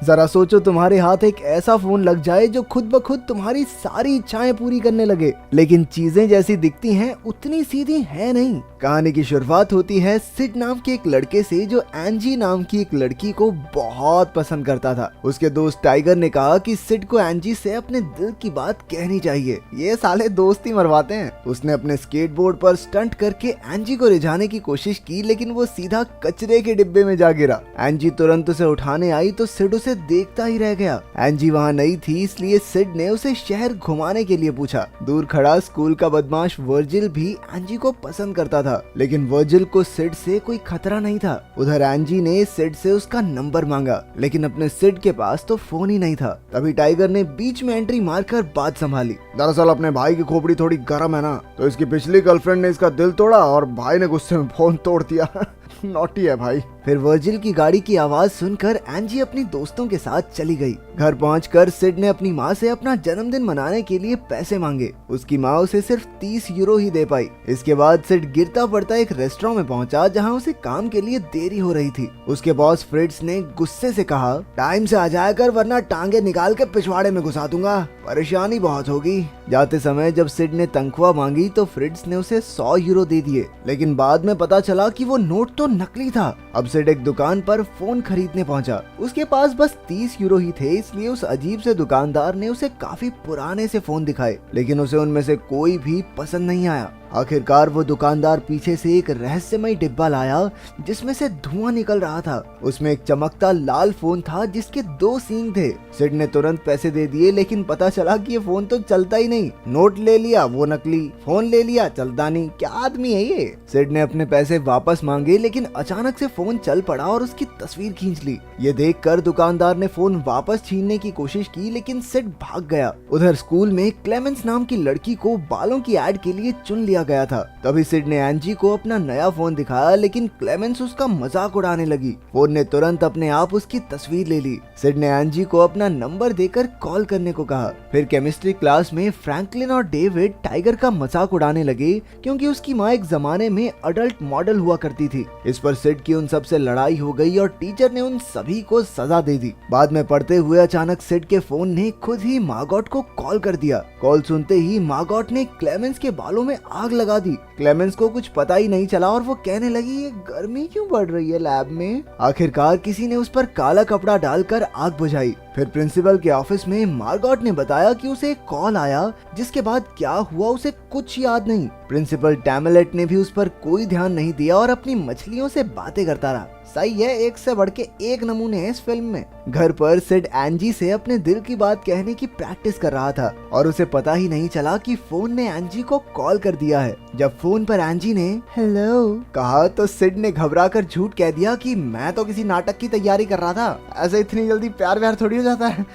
जरा सोचो तुम्हारे हाथ एक ऐसा फोन लग जाए जो खुद ब खुद तुम्हारी सारी इच्छाएं पूरी करने लगे, लेकिन चीजें जैसी दिखती हैं उतनी सीधी है नहीं। कहानी की शुरुआत होती है सिड नाम के एक लड़के से जो एंजी नाम की एक लड़की को बहुत पसंद करता था। उसके दोस्त टाइगर ने कहा कि सिड को एंजी से अपने दिल की बात कहनी चाहिए, ये साले दोस्ती मरवाते हैं। उसने अपने स्केटबोर्ड पर स्टंट करके एंजी को रिझाने की कोशिश की, लेकिन वो सीधा कचरे के डिब्बे में जा गिरा। एंजी तुरंत उसे उठाने आई तो सिड उसे देखता ही रह गया। एंजी वहाँ नहीं थी, इसलिए सिड ने उसे शहर घुमाने के लिए पूछा। दूर खड़ा स्कूल का बदमाश वर्जिल भी एंजी को पसंद करता था, लेकिन वर्जिल को सिड से कोई खतरा नहीं था। उधर एंजी ने सिड से उसका नंबर मांगा, लेकिन अपने सिड के पास तो फोन ही नहीं था। तभी टाइगर ने बीच में एंट्री मारकर बात संभाली। दरअसल अपने भाई की खोपड़ी थोड़ी गर्म है ना, तो इसकी पिछली गर्लफ्रेंड ने इसका दिल तोड़ा और भाई ने गुस्से में फोन तोड़ दिया। नॉटी है भाई। फिर वर्जिल की गाड़ी की आवाज सुनकर एंजी अपनी दोस्तों के साथ चली गई। घर पहुंचकर सिड ने अपनी माँ से अपना जन्मदिन मनाने के लिए पैसे मांगे। उसकी माँ उसे सिर्फ 30 यूरो ही दे पाई। इसके बाद सिड गिरता पड़ता एक रेस्टोरेंट में पहुंचा जहां उसे काम के लिए देरी हो रही थी। उसके बॉस फ्रिट्ज ने गुस्से से कहा, टाइम से आ जाया कर वरना टांगे निकाल के पिछवाड़े में घुसा दूंगा, परेशानी बहुत होगी। जाते समय जब सिड ने तनख्वाह मांगी तो फ्रिट्ज ने उसे 100 यूरो दे दिए, लेकिन बाद में पता चला कि वो नोट तो नकली था। अब सिड एक दुकान पर फोन खरीदने पहुंचा। उसके पास बस 30 यूरो ही थे, इसलिए उस अजीब से दुकानदार ने उसे काफी पुराने से फोन दिखाए, लेकिन उसे उनमें से कोई भी पसंद नहीं आया। आखिरकार वो दुकानदार पीछे से एक रहस्यमय डिब्बा लाया जिसमें से धुआं निकल रहा था। उसमें एक चमकता लाल फोन था जिसके 2 सींग थे। सिड ने तुरंत पैसे दे दिए, लेकिन पता चला कि ये फोन तो चलता ही नहीं। नोट ले लिया वो नकली, फोन ले लिया चलता नहीं, क्या आदमी है ये। सिड ने अपने पैसे वापस मांगे, लेकिन अचानक से फोन चल पड़ा और उसकी तस्वीर खींच ली। ये देखकर दुकानदार ने फोन वापस छीनने की कोशिश की, लेकिन सिड भाग गया। उधर स्कूल में क्लेमेंस नाम की लड़की को बालों की एड के लिए चुन लिया गया था। तभी सिड ने एंजी को अपना नया फोन दिखाया, लेकिन क्लेमेंस उसका मजाक उड़ाने लगी। फोन ने तुरंत अपने आप उसकी तस्वीर ले ली। सिड ने एंजी को अपना नंबर देकर कॉल करने को कहा। फिर केमिस्ट्री क्लास में फ्रैंकलिन और डेविड टाइगर का मजाक उड़ाने लगे, क्योंकि उसकी माँ एक जमाने में अडल्ट मॉडल हुआ करती थी। इस पर सिड की उन सबसे लड़ाई हो गई और टीचर ने उन सभी को सजा दे दी। बाद में पढ़ते हुए अचानक सिड के फोन ने खुद ही मार्गोट को कॉल कर दिया। कॉल सुनते ही मार्गोट ने क्लेमेंस के बालों में आग लगा दी। क्लेमेंस को कुछ पता ही नहीं चला और वो कहने लगी, ये गर्मी क्यों बढ़ रही है लैब में। आखिरकार किसी ने उस पर काला कपड़ा डालकर आग बुझाई। फिर प्रिंसिपल के ऑफिस में मार्गोट ने बताया कि उसे एक कॉल आया, जिसके बाद क्या हुआ उसे कुछ याद नहीं। प्रिंसिपल टैमलेट ने भी उस पर कोई ध्यान नहीं दिया और अपनी मछलियों से बातें करता रहा। सही है, एक से बढ़ के एक नमूने हैं इस फिल्म में। घर पर सिड एंजी से अपने दिल की बात कहने की प्रैक्टिस कर रहा था और उसे पता ही नहीं चला कि फोन ने एंजी को कॉल कर दिया है। जब फोन पर एंजी ने हेलो कहा तो सिड ने घबराकर झूठ कह दिया कि मैं तो किसी नाटक की तैयारी कर रहा था, ऐसे इतनी जल्दी प्यार व्यार थोड़ी हो जाता है।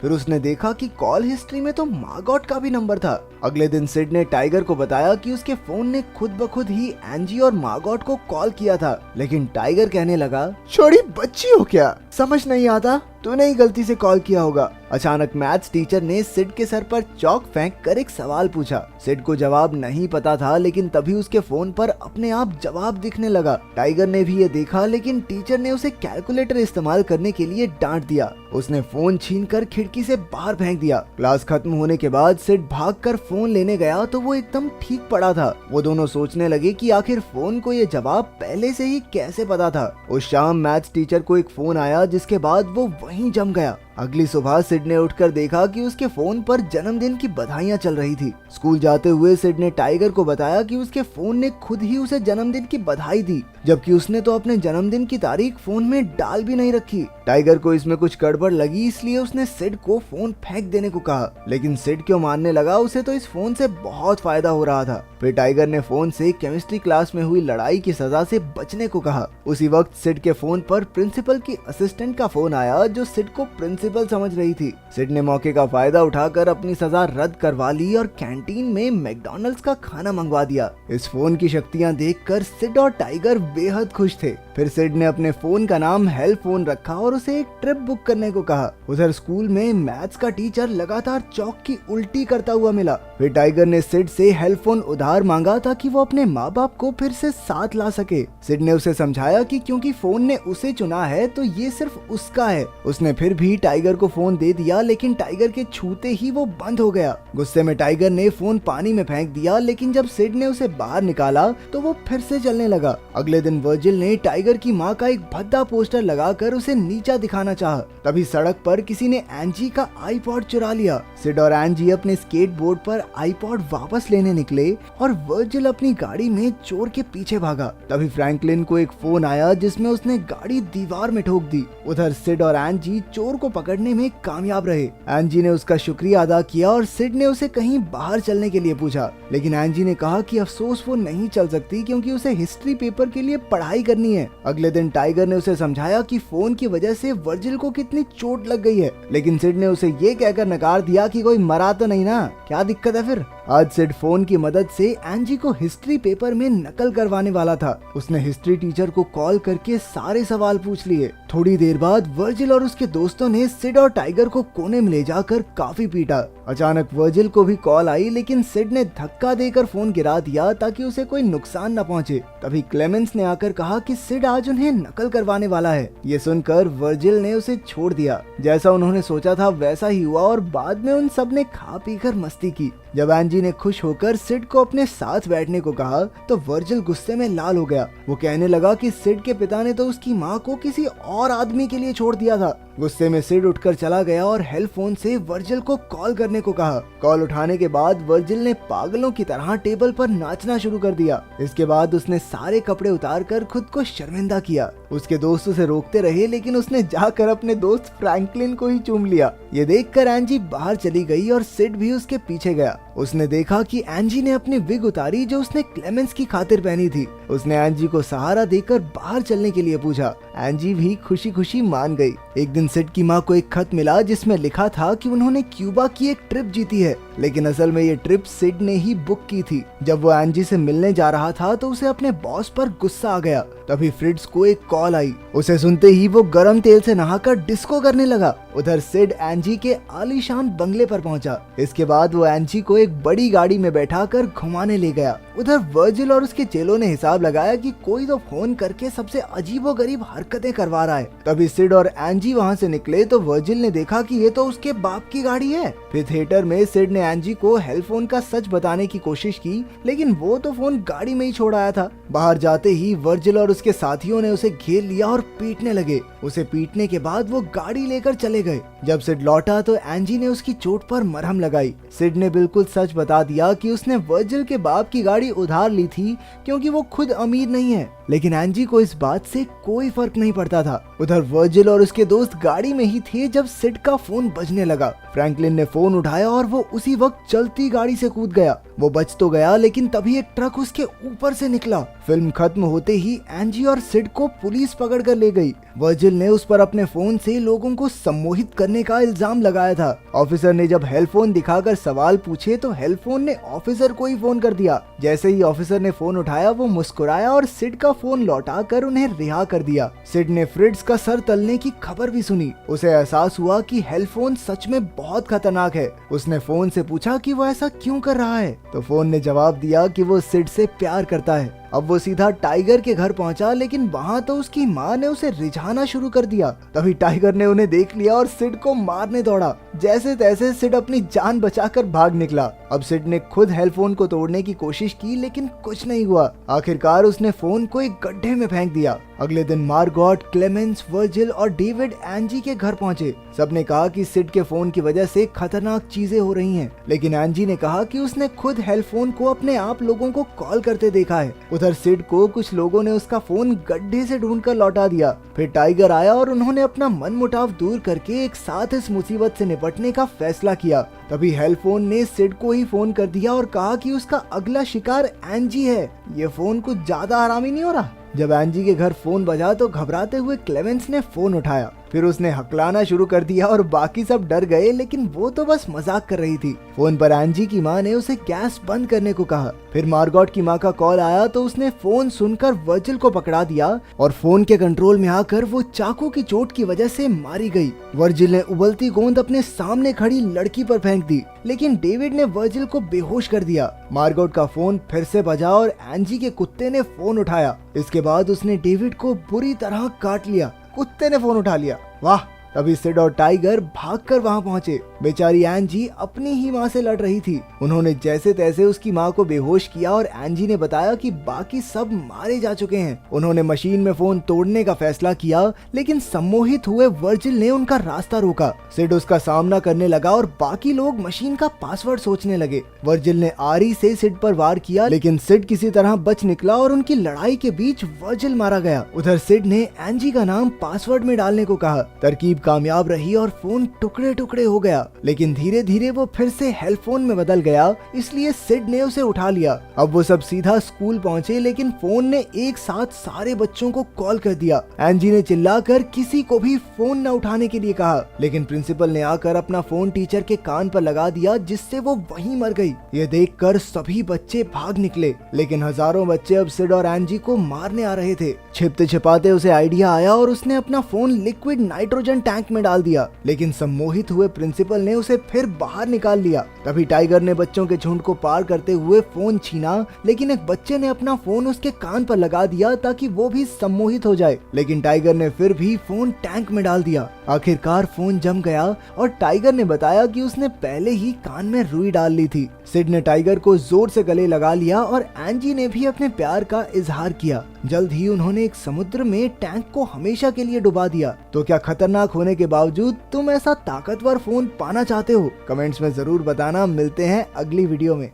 फिर उसने देखा कि कॉल हिस्ट्री में तो मार्गोट का भी नंबर था। अगले दिन सिड ने टाइगर को बताया कि उसके फोन ने खुद ब खुद ही एंजी और मार्गोट को कॉल किया था, लेकिन टाइगर कहने लगा, छोड़ी बच्ची हो क्या, समझ नहीं आता, तूने ही गलती से कॉल किया होगा। अचानक मैथ्स टीचर ने सिड के सर पर चौक फेंक कर एक सवाल पूछा। सिड को जवाब नहीं पता था, लेकिन तभी उसके फोन पर अपने आप जवाब दिखने लगा। टाइगर ने भी ये देखा, लेकिन टीचर ने उसे कैलकुलेटर इस्तेमाल करने के लिए डांट दिया। उसने फोन छीनकर खिड़की से बाहर फेंक दिया। क्लास खत्म होने के बाद सिड भागकर फोन लेने गया तो वो एकदम ठीक पड़ा था। वो दोनों सोचने लगे कि आखिर फोन को ये जवाब पहले से ही कैसे पता था। उस शाम मैथ्स टीचर को एक फोन आया, जिसके बाद वो वहीं जम गया। अगली सुबह सिड ने उठकर देखा कि उसके फोन पर जन्मदिन की बधाइयां चल रही थी। स्कूल जाते हुए सिड ने टाइगर को बताया कि उसके फोन ने खुद ही उसे जन्मदिन की बधाई दी, जबकि उसने तो अपने जन्मदिन की तारीख फोन में डाल भी नहीं रखी। टाइगर को इसमें कुछ गड़बड़ लगी, इसलिए उसने सिड को फोन फेंक देने को कहा, लेकिन सिड क्यों मानने लगा, उसे तो इस फोन से बहुत फायदा हो रहा था। फिर टाइगर ने फोन से केमिस्ट्री क्लास में हुई लड़ाई की सजा से बचने को कहा। उसी वक्त सिड के फोन पर प्रिंसिपल की असिस्टेंट का फोन आया, जो सिड को प्रिंसिपल प्रिंसिपल समझ रही थी। सिड ने मौके का फायदा उठाकर अपनी सजा रद्द करवा ली और कैंटीन में मैकडॉनल्ड्स का खाना मंगवा दिया। इस फोन की शक्तियां देखकर सिड और टाइगर बेहद खुश थे। फिर सिड ने अपने फोन का नाम हेल्प फोन रखा और उसे एक ट्रिप बुक करने को कहा। उधर स्कूल में मैथ्स का टीचर लगातार चौक की उल्टी करता हुआ मिला। फिर टाइगर ने सिड से हेल्प फोन उधार मांगा ताकि वो अपने माँ बाप को फिर से साथ ला सके। सिड ने उसे समझाया कि क्योंकि फोन ने उसे चुना है तो ये सिर्फ उसका है। उसने फिर भी टाइगर को फोन दे दिया, लेकिन टाइगर के छूते ही वो बंद हो गया। गुस्से में टाइगर ने फोन पानी में फेंक दिया, लेकिन जब सिड ने उसे बाहर निकाला तो वो फिर से चलने लगा। अगले दिन वर्जिल ने टाइगर की माँ का एक भद्दा पोस्टर लगाकर उसे नीचा दिखाना चाहा। तभी सड़क पर किसी ने एंजी का आईपॉड चुरा लिया। सिड और एंजी अपने स्केटबोर्ड पर आईपॉड वापस लेने निकले और वर्जिल अपनी गाड़ी में चोर के पीछे भागा। तभी फ्रैंकलिन को एक फोन आया जिसमें उसने गाड़ी दीवार में ठोक दी। उधर सिड और एंजी चोर को पकड़ने में कामयाब रहे। एंजी ने उसका शुक्रिया अदा किया और सिड ने उसे कहीं बाहर चलने के लिए पूछा, लेकिन एंजी ने कहा कि अफसोस वो नहीं चल सकती क्योंकि उसे हिस्ट्री पेपर के लिए पढ़ाई करनी है। अगले दिन टाइगर ने उसे समझाया कि फोन की वजह से वर्जिल को कितनी चोट लग गई है, लेकिन सिड ने उसे ये कहकर नकार दिया कि कोई मरा तो नहीं ना, क्या दिक्कत है फिर। आज सिड फोन की मदद से एंजी को हिस्ट्री पेपर में नकल करवाने वाला था। उसने हिस्ट्री टीचर को कॉल करके सारे सवाल पूछ लिए। थोड़ी देर बाद वर्जिल और उसके दोस्तों ने सिड और टाइगर को कोने में ले जाकर काफी पीटा। अचानक वर्जिल को भी कॉल आई, लेकिन सिड ने धक्का देकर फोन गिरा दिया ताकि उसे कोई नुकसान न पहुंचे। तभी क्लेमेंस ने आकर कहा कि सिड आज उन्हें नकल करवाने वाला है। ये सुनकर वर्जिल ने उसे छोड़ दिया। जैसा उन्होंने सोचा था वैसा ही हुआ और बाद में उन सब ने खा पी कर मस्ती की। जब एंजी ने खुश होकर सिड को अपने साथ बैठने को कहा तो वर्जिल गुस्से में लाल हो गया। वो कहने लगा कि सिड के पिता ने तो उसकी माँ को किसी और आदमी के लिए छोड़ दिया था। गुस्से में सिड उठकर चला गया और हेल्प फोन से वर्जिल को कॉल करने को कहा। कॉल उठाने के बाद वर्जिल ने पागलों की तरह टेबल पर नाचना शुरू कर दिया। इसके बाद उसने सारे कपड़े उतारकर खुद को शर्मिंदा किया। उसके दोस्त उसे रोकते रहे, लेकिन उसने जाकर अपने दोस्त फ्रैंकलिन को ही चूम लिया। ये देखकर एंजी बाहर चली गई और सिड भी उसके पीछे गया। उसने देखा कि एंजी ने अपनी विग उतारी जो उसने क्लेमेंस की खातिर पहनी थी। उसने एंजी को सहारा देकर बाहर चलने के लिए पूछा। एंजी भी खुशी खुशी मान गई। एक दिन सिड की माँ को एक खत मिला जिसमें लिखा था कि उन्होंने क्यूबा की एक ट्रिप जीती है, लेकिन असल में ये ट्रिप सिड ने ही बुक की थी। जब वो एंजी से मिलने जा रहा था तो उसे अपने बॉस पर गुस्सा आ गया। तभी फ्रिट्ज को एक कॉल आई। उसे सुनते ही वो गर्म तेल से नहाकर डिस्को करने लगा। उधर सिड एंजी के आलीशान बंगले पर पहुंचा। इसके बाद वो एंजी को एक बड़ी गाड़ी में बैठाकर घुमाने ले गया। उधर वर्जिल और उसके चेलों ने हिसाब लगाया कि कोई तो फोन करके सबसे अजीबोगरीब हरकतें करवा रहा है। तभी सिड और एंजी वहां से निकले तो वर्जिल ने देखा कि ये तो उसके बाप की गाड़ी है। फिर थिएटर में सिड ने एंजी को हेल्प फोन का सच बताने की कोशिश की, लेकिन वो तो फोन गाड़ी में ही छोड़ आया था। बाहर जाते ही वर्जिल और उसके साथियों ने उसे घेर लिया और पीटने लगे। उसे पीटने के बाद वो गाड़ी लेकर चले गए। जब सिड लौटा तो एंजी ने उसकी चोट पर मरहम लगाई। सिड ने बिल्कुल सच बता दिया कि उसने वर्जिल के बाप की गाड़ी उधार ली थी क्योंकि वो खुद अमीर नहीं है, लेकिन एंजी को इस बात से कोई फर्क नहीं पड़ता था। उधर वर्जिल और उसके दोस्त गाड़ी में ही थे जब सिड का फोन बजने लगा। फ्रैंकलिन ने फोन उठाया और वो उसी वक्त चलती गाड़ी से कूद गया। वो बच तो गया, लेकिन तभी एक ट्रक उसके ऊपर से निकला। फिल्म खत्म होते ही एंजी और सिड को पुलिस पकड़ कर ले गई। वर्जिल ने उस पर अपने फोन से लोगों को सम्मोहित करने का इल्जाम लगाया था। ऑफिसर ने जब हेल्प फोन दिखाकर सवाल पूछे तो हेल्प फोन ने ऑफिसर को ही फोन कर दिया। जैसे ही ऑफिसर ने फोन उठाया वो मुस्कुराया और सिड का फोन लौटाकर उन्हें रिहा कर दिया। सिड ने फ्रिट्ज का सर तलने की खबर भी सुनी। उसे एहसास हुआ कि हेल्प फोन सच में बहुत खतरनाक है। उसने फोन से पूछा कि वो ऐसा क्यों कर रहा है, तो फोन ने जवाब दिया कि वो सिड से प्यार करता है। अब वो सीधा टाइगर के घर पहुंचा, लेकिन वहां तो उसकी माँ ने उसे रिझाना शुरू कर दिया। तभी टाइगर ने उन्हें देख लिया और सिड को मारने दौड़ा। जैसे तैसे सिड अपनी जान बचाकर भाग निकला। अब सिड ने खुद हेल्प फोन को तोड़ने की कोशिश की, लेकिन कुछ नहीं हुआ। आखिरकार उसने फोन को एक गड्ढे में फेंक दिया। अगले दिन मार्गॉट, क्लेमेंस, वर्जिल और डेविड एंजी के घर पहुंचे। सबने कहा कि सिड के फोन की वजह से खतरनाक चीजें हो रही हैं, लेकिन एंजी ने कहा कि उसने खुद हेल्प फोन को अपने आप लोगों को कॉल करते देखा है। उधर सिड को कुछ लोगों ने उसका फोन गड्ढे से ढूंढकर लौटा दिया। फिर टाइगर आया और उन्होंने अपना मनमुटाव दूर करके एक साथ इस मुसीबत से निपटने का फैसला किया। तभी हेल्प फोन ने सिड को ही फोन कर दिया और कहा कि उसका अगला शिकार एंजी है। ये फोन कुछ ज्यादा आरामी नहीं हो रहा। जब एंजी के घर फोन बजा तो घबराते हुए क्लेमेंस ने फोन उठाया। फिर उसने हकलाना शुरू कर दिया और बाकी सब डर गए, लेकिन वो तो बस मजाक कर रही थी। फोन पर एंजी की माँ ने उसे गैस बंद करने को कहा। फिर मार्गोट की माँ का कॉल आया तो उसने फोन सुनकर वर्जिल को पकड़ा दिया और फोन के कंट्रोल में आकर वो चाकू की चोट की वजह से मारी गई। वर्जिल ने उबलती गोंद अपने सामने खड़ी लड़की पर फेंक दी, लेकिन डेविड ने वर्जिल को बेहोश कर दिया। मार्गोट का फोन फिर से बजा और एंजी के कुत्ते ने फोन उठाया। इसके बाद उसने डेविड को बुरी तरह काट लिया। कुत्ते ने फोन उठा लिया, वाह। तभी सिड और टाइगर भागकर वहां पहुंचे। बेचारी एंजी अपनी ही माँ से लड़ रही थी। उन्होंने जैसे तैसे उसकी माँ को बेहोश किया और एंजी ने बताया कि बाकी सब मारे जा चुके हैं। उन्होंने मशीन में फोन तोड़ने का फैसला किया, लेकिन सम्मोहित हुए वर्जिल ने उनका रास्ता रोका। सिड उसका सामना करने लगा और बाकी लोग मशीन का पासवर्ड सोचने लगे। वर्जिल ने आरी से सिड पर वार किया, लेकिन सिड किसी तरह बच निकला और उनकी लड़ाई के बीच वर्जिल मारा गया। उधर सिड ने एंजी का नाम पासवर्ड में डालने को कहा। तरकीब कामयाब रही और फोन टुकड़े टुकड़े हो गया, लेकिन धीरे धीरे वो फिर से हेल्प फोन में बदल गया, इसलिए सिड ने उसे उठा लिया। अब वो सब सीधा स्कूल पहुंचे, लेकिन फोन ने एक साथ सारे बच्चों को कॉल कर दिया। एंजी ने चिल्लाकर किसी को भी फोन न उठाने के लिए कहा, लेकिन प्रिंसिपल ने आकर अपना फोन टीचर के कान पर लगा दिया, जिससे वो वहीं मर गई। ये देखकर सभी बच्चे भाग निकले, लेकिन हजारों बच्चे अब सिड और एंजी को मारने आ रहे थे। छिपते छिपाते उसे आइडिया आया और उसने अपना फोन लिक्विड नाइट्रोजन टैंक में डाल दिया, लेकिन सम्मोहित हुए प्रिंसिपल ने उसे फिर बाहर निकाल लिया। तभी टाइगर ने बच्चों के झुंड को पार करते हुए फोन छीना, लेकिन एक बच्चे ने अपना फोन उसके कान पर लगा दिया ताकि वो भी सम्मोहित हो जाए, लेकिन टाइगर ने फिर भी फोन टैंक में डाल दिया। आखिरकार फोन जम गया और टाइगर ने बताया कि उसने पहले ही कान में रुई डाल ली थी। सिड ने टाइगर को जोर से गले लगा लिया और एंजी ने भी अपने प्यार का इजहार किया। जल्द ही उन्होंने एक समुद्र में टैंक को हमेशा के लिए डुबा दिया। तो क्या खतरनाक होने के बावजूद तुम ऐसा ताकतवर फोन पाना चाहते हो? कमेंट्स में जरूर बताना। मिलते हैं अगली वीडियो में।